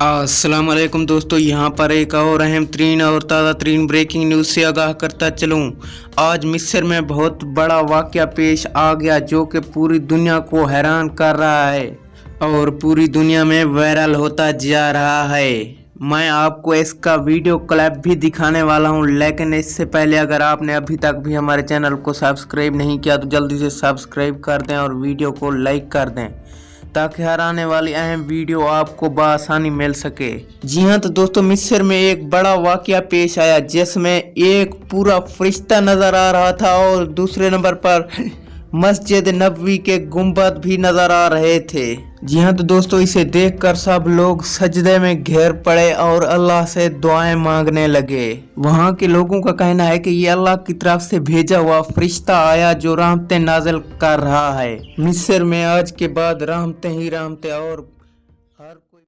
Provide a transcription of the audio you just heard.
अस्सलाम वालेकुम दोस्तों, यहाँ पर एक और अहम तरीन और ताज़ा तरीन ब्रेकिंग न्यूज़ से आगाह करता चलूँ। आज मिस्र में बहुत बड़ा वाक़या पेश आ गया जो कि पूरी दुनिया को हैरान कर रहा है और पूरी दुनिया में वायरल होता जा रहा है। मैं आपको इसका वीडियो क्लिप भी दिखाने वाला हूं, लेकिन इससे पहले अगर आपने अभी तक भी हमारे चैनल को सब्सक्राइब नहीं किया तो जल्दी से सब्सक्राइब कर दें और वीडियो को लाइक कर दें ताकि हर आने वाली अहम वीडियो आपको बआसानी मिल सके। जी हाँ, तो दोस्तों मिस्र में एक बड़ा वाक़या पेश आया जिसमें एक पूरा फरिश्ता नज़र आ रहा था और दूसरे नंबर पर मस्जिद नबवी के गुंबद भी नजर आ रहे थे। जी हाँ, तो दोस्तों इसे देखकर सब लोग सजदे में घेर पड़े और अल्लाह से दुआएं मांगने लगे। वहाँ के लोगों का कहना है कि ये अल्लाह की तरफ से भेजा हुआ फरिश्ता आया जो रहमतें नाजिल कर रहा है। मिस्र में आज के बाद रहमतें ही रहमतें और हर कोई